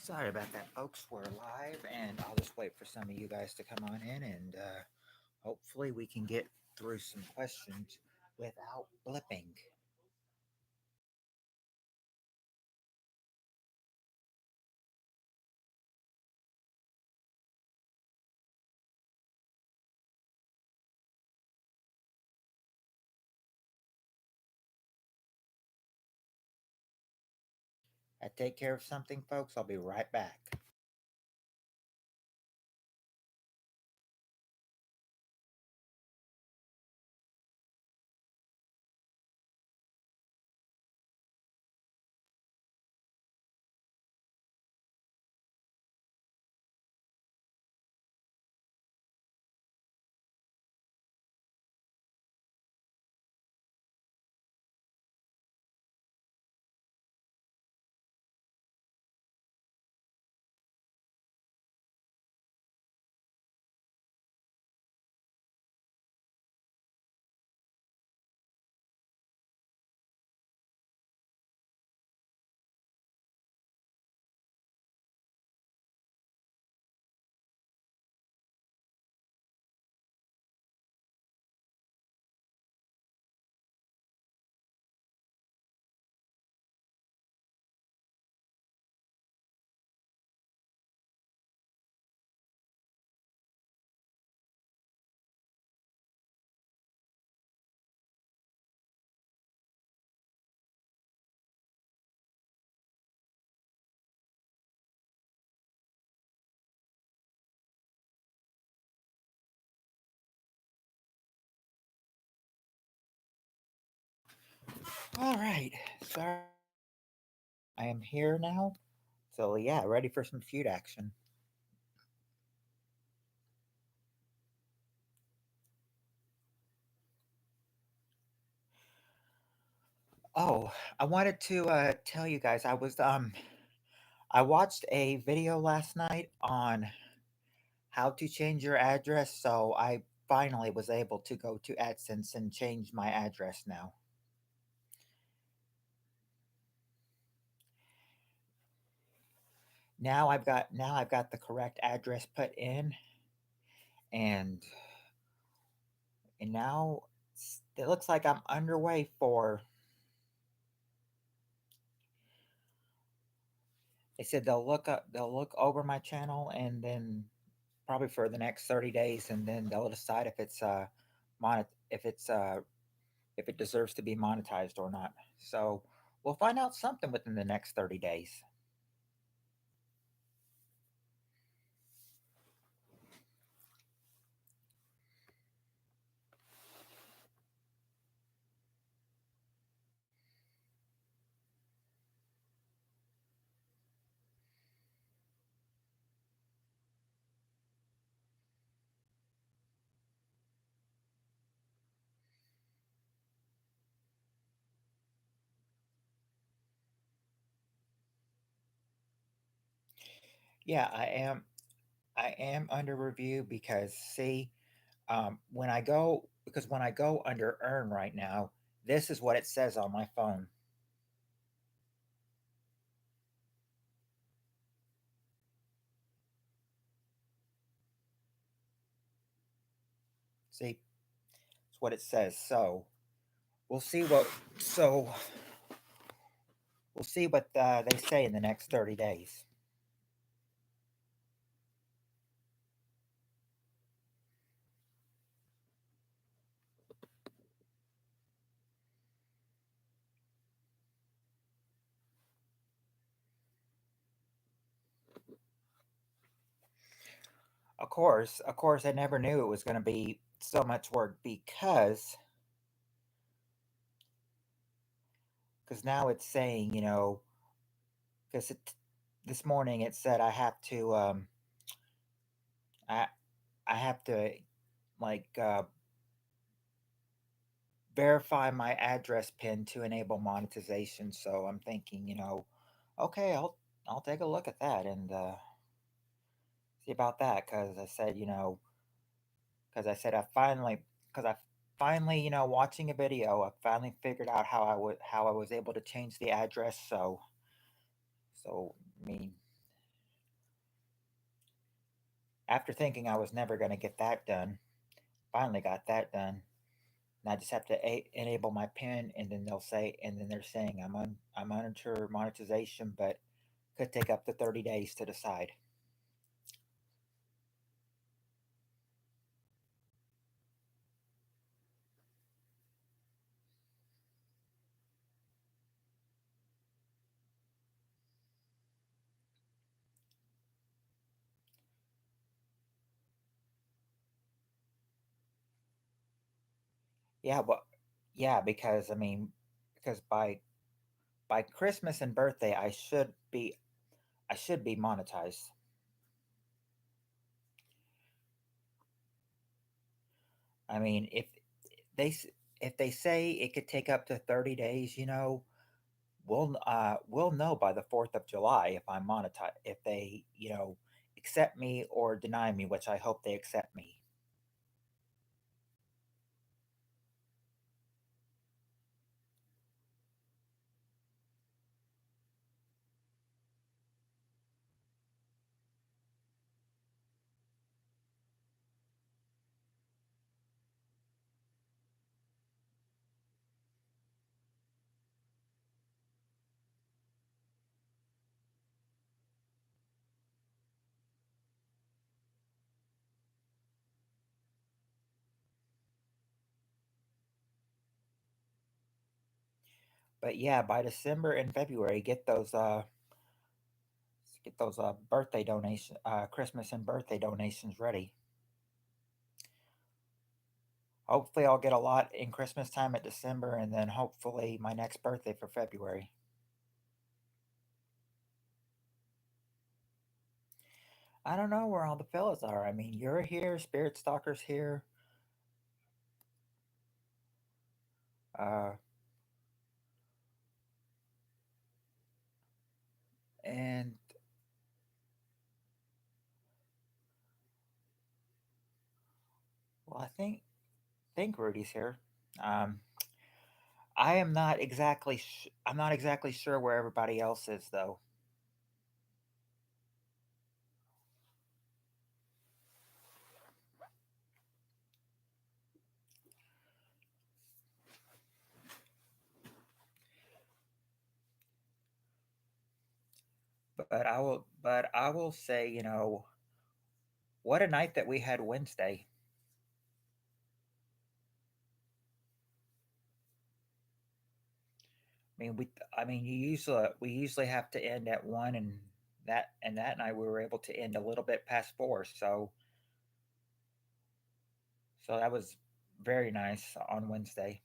Sorry about that, folks. We're live, and I'll just wait for some of you guys to come on in, and hopefully we can get through some questions without blipping. I take care of something, folks. I'll be right back. All right. Sorry. I am here now. So, yeah, ready for some feud action. Oh, I wanted to tell you guys I watched a video last night on how to change your address, so I finally was able to go to AdSense and change my address now. Now I've got the correct address put in, and now it looks like I'm underway for. They said they'll look over my channel, and then probably for the next 30 days, and then they'll decide if it's if it's if it deserves to be monetized or not. So we'll find out something within the next 30 days. Yeah, I am under review because see, when I go under earn right now, this is what it says on my phone. See, it's what it says. We'll see what so we'll see what they say in the next 30 days. Of course, I never knew it was going to be so much work because now it's saying because it this morning it said I I have to like verify my address pin to enable monetization. So I'm thinking, okay, I'll take a look at that and see about that because I said because I finally watching a video I finally figured out how I was able to change the address. So I mean After thinking I was never going to get that done, finally got that done. And I just have to enable my pin, and then they'll say, and then they're saying I'm under monetization, but could take up to 30 days to decide. Yeah, but yeah, because I mean, because by Christmas and birthday, I should be monetized. I mean, they s- if they say it could take up to 30 days, we'll know by the 4th of July if I'm monetized, if they accept me or deny me, which I hope they accept me. But yeah, by December and February, get those birthday donation, Christmas and birthday donations ready. Hopefully, I'll get a lot in Christmas time at December, and then hopefully my next birthday for February. I don't know where all the fellas are. I mean, you're here, Spirit Stalker's here, uh, and well, I think Rudy's here. Um, I'm not exactly sure where everybody else is though. But I will say, what a night that we had Wednesday. I mean, we usually have to end at 1, and that night we were able to end a little bit past 4. So that was very nice on Wednesday.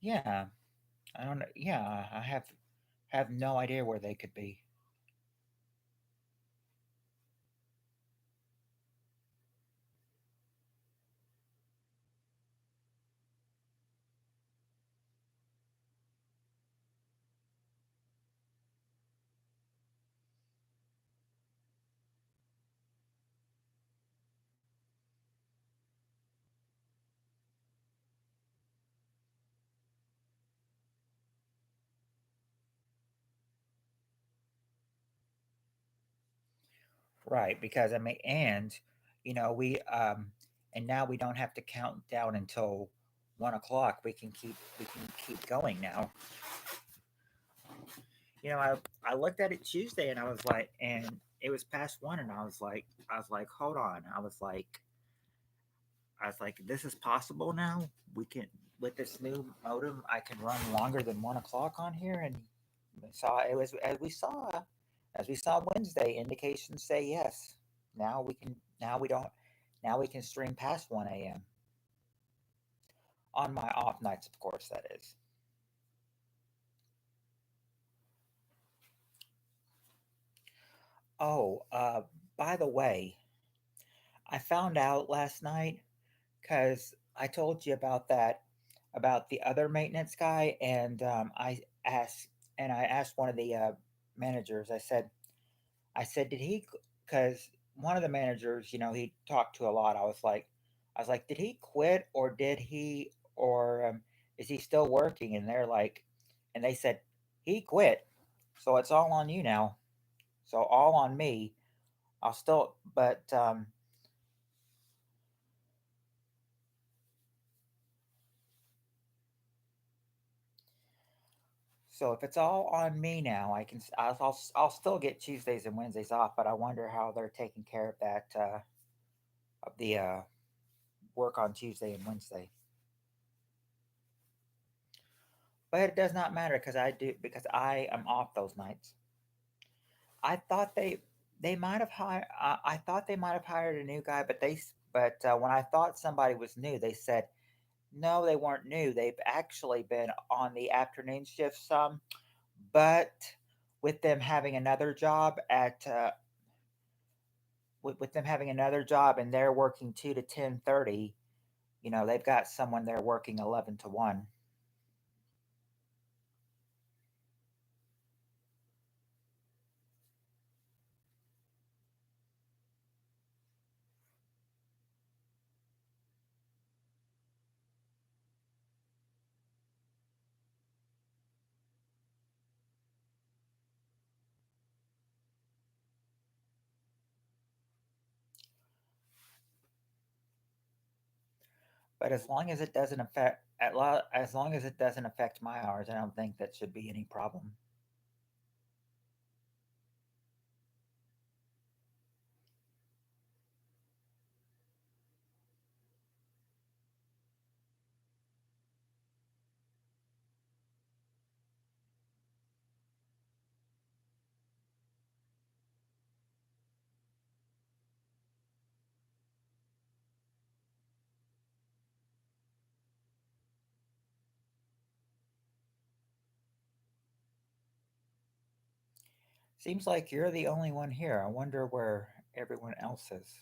Yeah, I don't know. Yeah, I have no idea where they could be. Right, because I mean, we and now we don't have to count down until 1 o'clock. We can keep going now. I looked at it Tuesday and it was past 1, and I was like, hold on. I was like, this is possible now. We can with this new modem, I can run longer than 1 o'clock on here, and as we saw Wednesday, indications say yes. Now we don't now we can stream past 1 a.m. on my off nights, of course. That is. Oh, by the way, I found out last night because I told you about the other maintenance guy, and I asked one of the managers. I said, did he? Because one of the managers, he talked to a lot. I was like, did he quit, or is he still working? And they said he quit. So it's all on you now. So all on me. I'll still, but so if it's all on me now, I can. I'll still get Tuesdays and Wednesdays off, but I wonder how they're taking care of that of the work on Tuesday and Wednesday. But it does not matter because I am off those nights. I thought they might have hired. I thought they might have hired a new guy, but when I thought somebody was new, they said no, they weren't new. They've actually been on the afternoon shift some, but with them having another job with them having another job and they're working 2 to 10:30, they've got someone there working 11 to 1. But as long as it doesn't affect my hours, I don't think that should be any problem. Seems like you're the only one here. I wonder where everyone else is.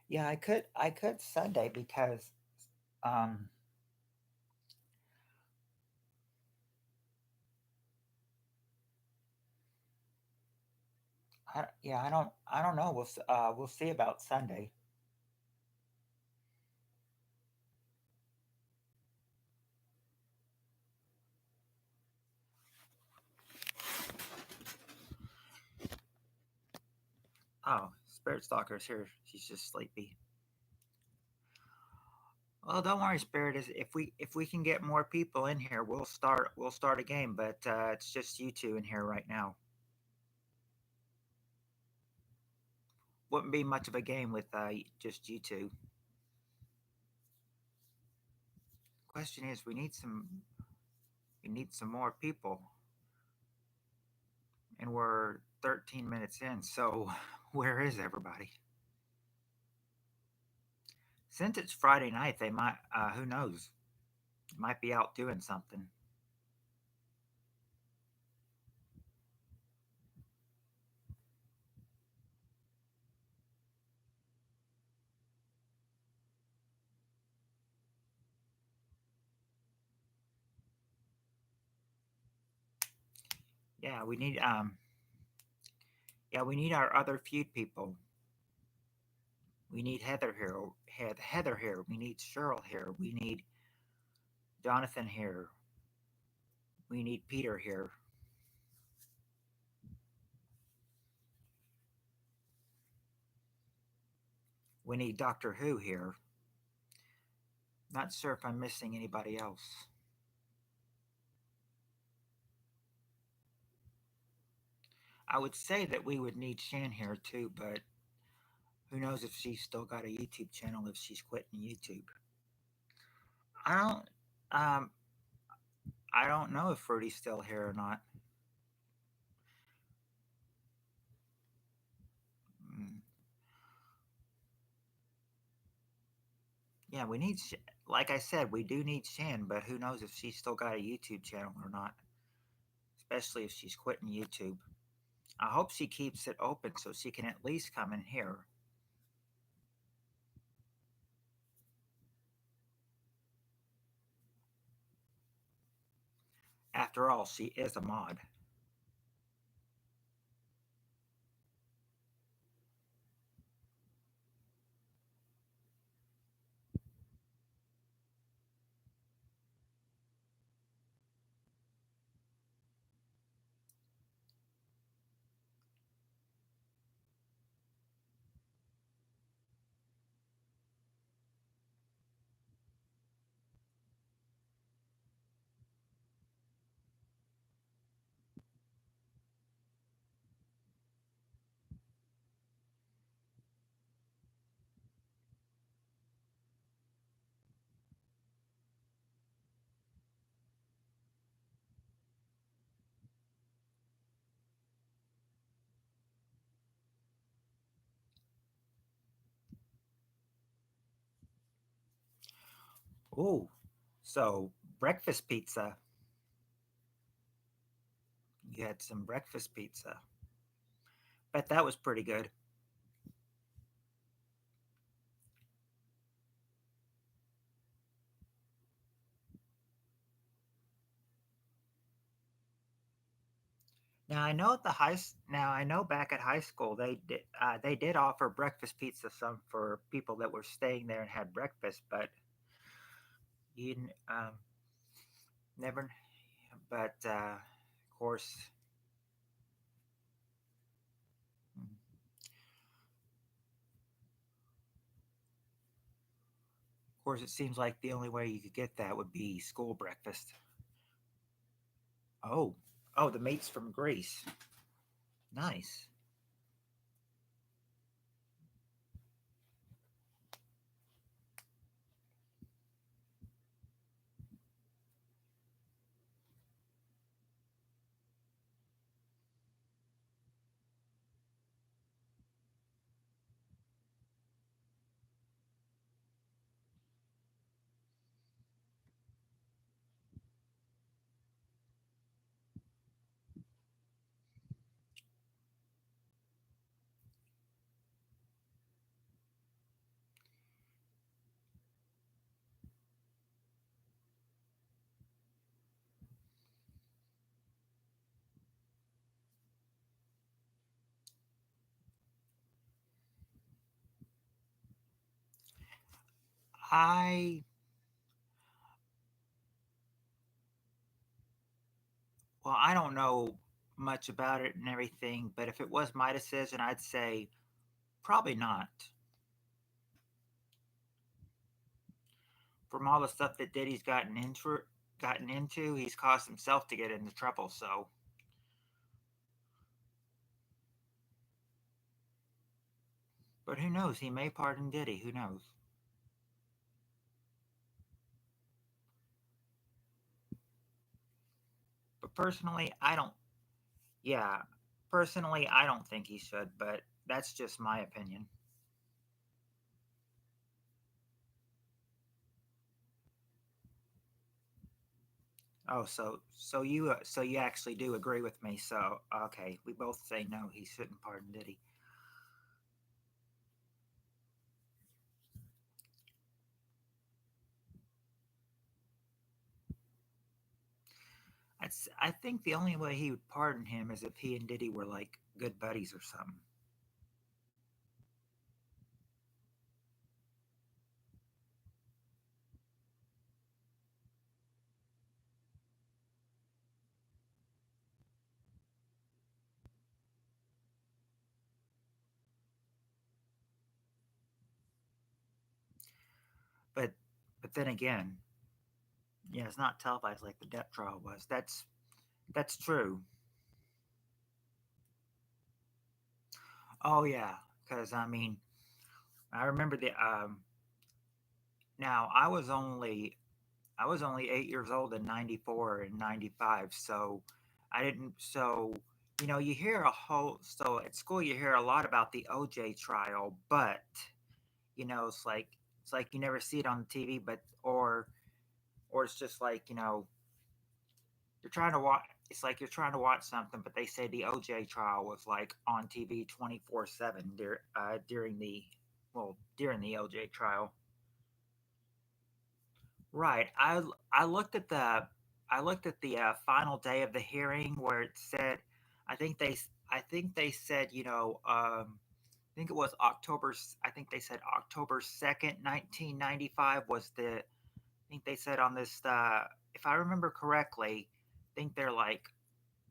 Yeah, I could Sunday because um yeah, I don't know. We'll see about Sunday. Oh, Spirit Stalker's here. She's just sleepy. Well, don't worry, Spirit. Is if we can get more people in here, we'll start a game. But it's just you two in here right now. Wouldn't be much of a game with just you two. Question is, we need some more people, and we're 13 minutes in. So where is everybody? Since it's Friday night, they might. Who knows? Might be out doing something. Yeah, we need. Yeah, we need our other feud people. We need Heather here. Heather here. We need Cheryl here. We need Jonathan here. We need Peter here. We need Doctor Who here. Not sure if I'm missing anybody else. I would say that we would need Shan here too, but who knows if she's still got a YouTube channel if she's quitting YouTube. I don't. Um, I don't know if Fruity's still here or not. Mm, yeah, we need. Like I said, we do need Shan, but who knows if she's still got a YouTube channel or not. Especially if she's quitting YouTube. I hope she keeps it open so she can at least come in here. After all, she is a mod. Ooh, so breakfast pizza. You had some breakfast pizza. Bet that was pretty good. Now I know at the now I know back at high school they did offer breakfast pizza some for people that were staying there and had breakfast, but you never. But of course, of course, it seems like the only way you could get that would be school breakfast. Oh, oh, the meat's from Greece. Nice. I Well, I don't know much about it and everything, but if it was my decision, I'd say probably not. From all the stuff that Diddy's gotten into, he's caused himself to get into trouble. So, but who knows? He may pardon Diddy. Who knows? But personally, I don't. Yeah, personally, I don't think he should. But that's just my opinion. Oh, so you actually do agree with me. So okay, we both say no. He shouldn't pardon Diddy. I think the only way he would pardon him is if he and Diddy were like good buddies or something. But but then again, yeah, it's not televised like the death trial was. That's true. Oh yeah, because I mean, I remember the now I was only 8 years old in '94 and '95, so I didn't. So you hear a whole so at school you hear a lot about the OJ trial, but it's like you never see it on the TV, but or it's just like you're trying to watch. It's like you're trying to watch something, but they say the OJ trial was like on TV 24/7 during during the OJ trial. Right. I looked at the final day of the hearing where it said, I think they said I think it was October. I think they said October 2nd, 1995 was the. I think they said on this. If I remember correctly, I think they're like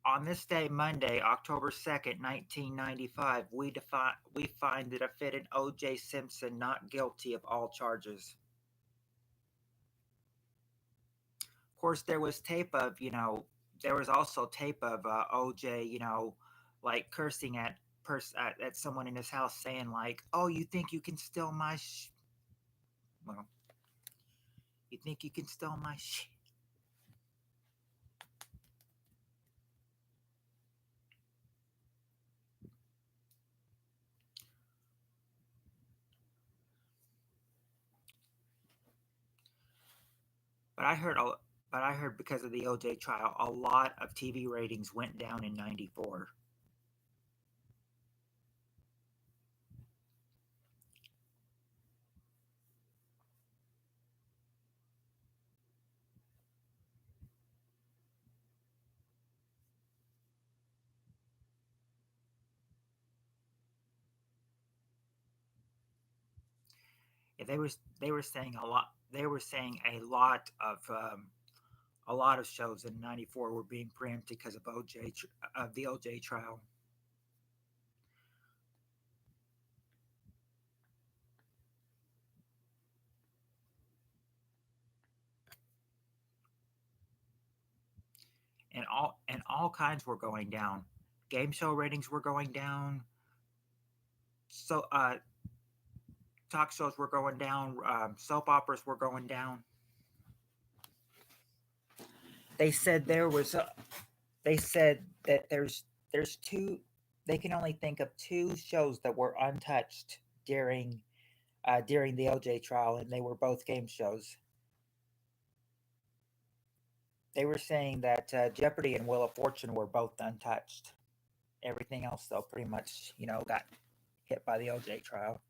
on this day, Monday, October 2nd, 1995. We find the defendant O.J. Simpson not guilty of all charges. Of course, there was tape of there was also tape of OJ like cursing at someone in his house saying like, "Oh, you think you can steal my well, you think you can steal my But I heard, but I heard because of the OJ trial, a lot of TV ratings went down in '94. Yeah, they were saying a lot. They were saying a lot of shows in '94 were being preempted because of of the OJ trial. And all kinds were going down. Game show ratings were going down. So talk shows were going down. Soap operas were going down. They said there was a, they said that there's two. They can only think of two shows that were untouched during the OJ trial, and they were both game shows. They were saying that Jeopardy and Wheel of Fortune were both untouched. Everything else, though, pretty much got hit by the OJ trial.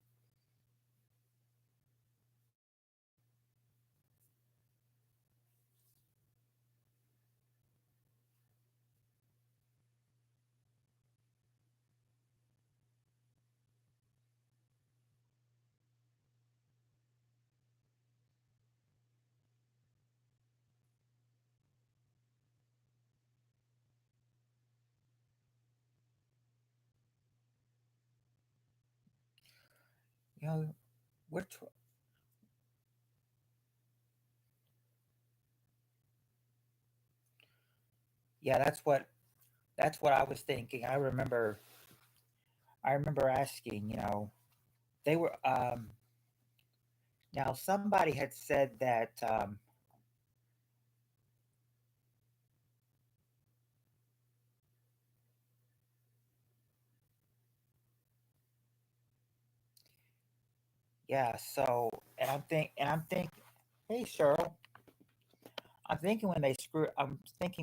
You know, we're tw- yeah, that's what I was thinking. I remember asking. They were now somebody had said that yeah. So and I'm thinking, hey Cheryl, I'm thinking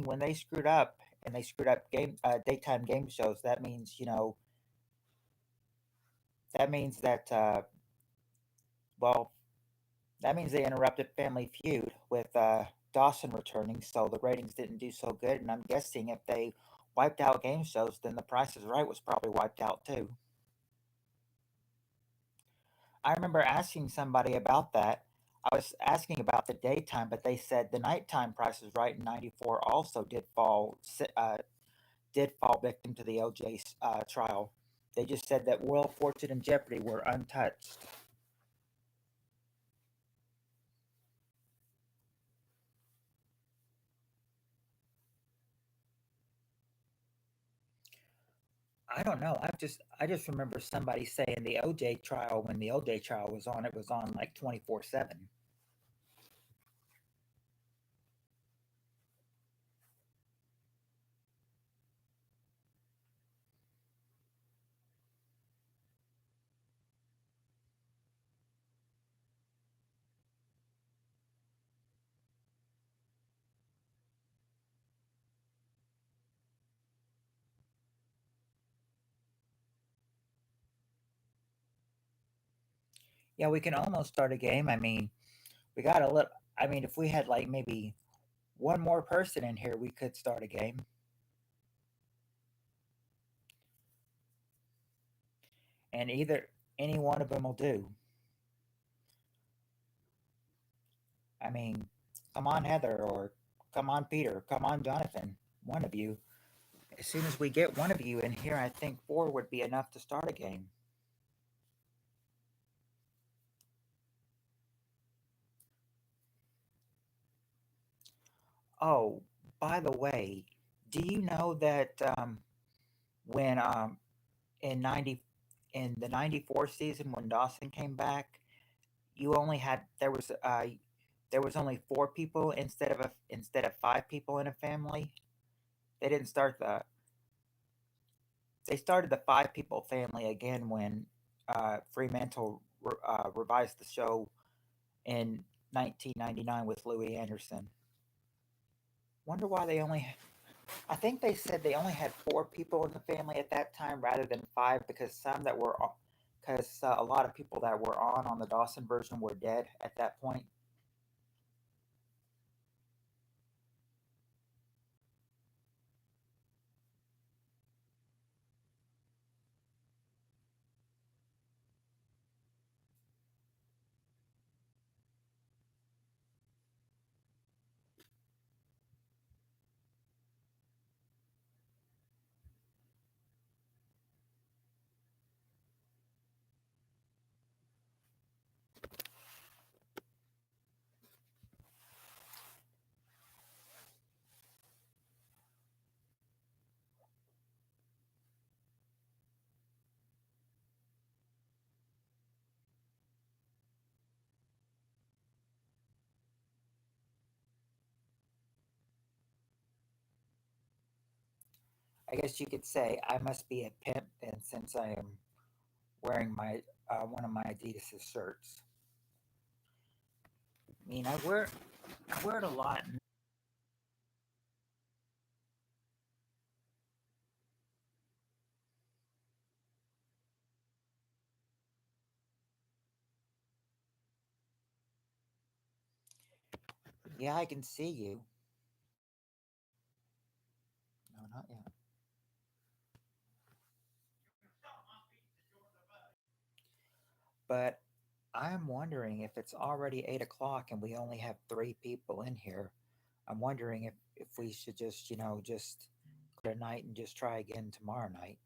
when they screwed up and they screwed up daytime game shows. That means that well that means they interrupted Family Feud with Dawson returning, so the ratings didn't do so good. And I'm guessing if they wiped out game shows, then The Price is Right was probably wiped out too. I remember asking somebody about that. I was asking about the daytime, but they said the nighttime Price is Right in '94 also did fall victim to the OJ trial. They just said that Wheel of Fortune and Jeopardy were untouched. I don't know. I just remember somebody saying the OJ trial when the OJ trial was on, it was on like 24/7. Yeah, we can almost start a game. I mean, we got a little. I mean, if we had like maybe one more person in here, we could start a game, and either any one of them will do. I mean, come on, Heather, or come on, Peter, come on, Jonathan. One of you. As soon as we get one of you in here, I think four would be enough to start a game. Oh, by the way, do you know that when in 90 in the '94 season when Dawson came back, you only had there was only four people instead of five people in a family. They didn't start the they started the five people family again when Fremantle revised the show in 1999 with Louis Anderson. Wonder why they only. I think they said they only had four people in the family at that time rather than five because some that were, because a lot of people that were on the Dawson version were dead at that point. I guess you could say I must be a pimp then, since I am wearing my one of my Adidas shirts. I mean, I wear it a lot. Yeah, I can see you. No, not yet. But I'm wondering if it's already 8 o'clock and we only have three people in here. I'm wondering if we should just just call it a night and just try again tomorrow night.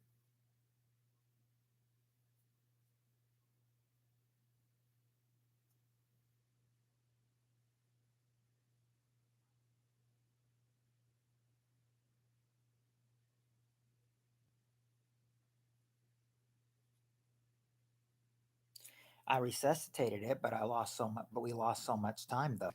I resuscitated it, but I lost so much. But we lost so much time though.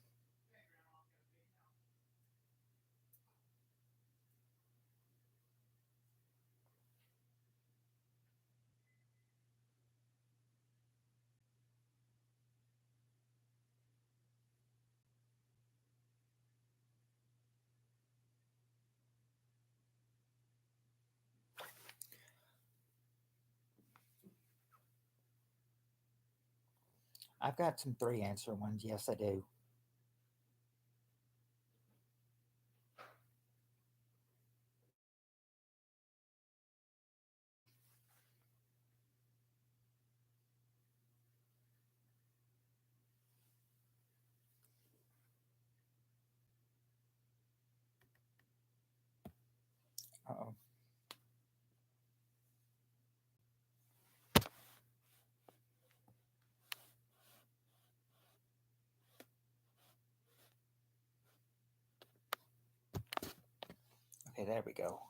I've got some three answer ones. Yes, I do. Oh, okay, there we go.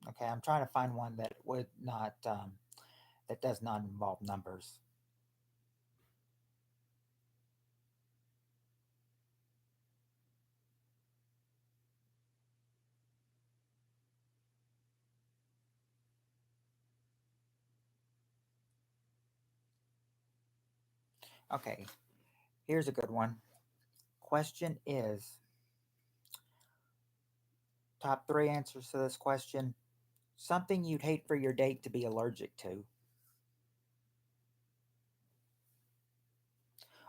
Okay, I'm trying to find one that would not that does not involve numbers. Okay, here's a good one. Question is top three answers to this question. Something you'd hate for your date to be allergic to.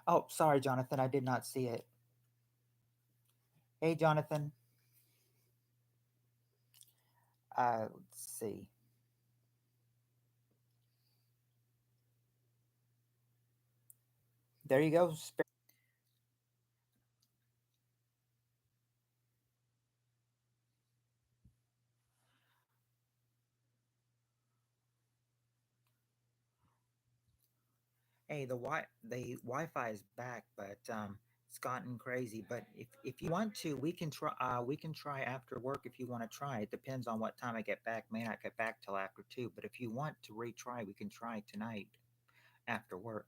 Oh, sorry, Jonathan. I did not see it. Hey, Jonathan. Let's see. There you go. Hey, the Wi-Fi is back, but it's gotten crazy. But if you want to, we can try. We can try after work if you want to try. It depends on what time I get back. May not get back till after 2. But if you want to retry, we can try tonight after work.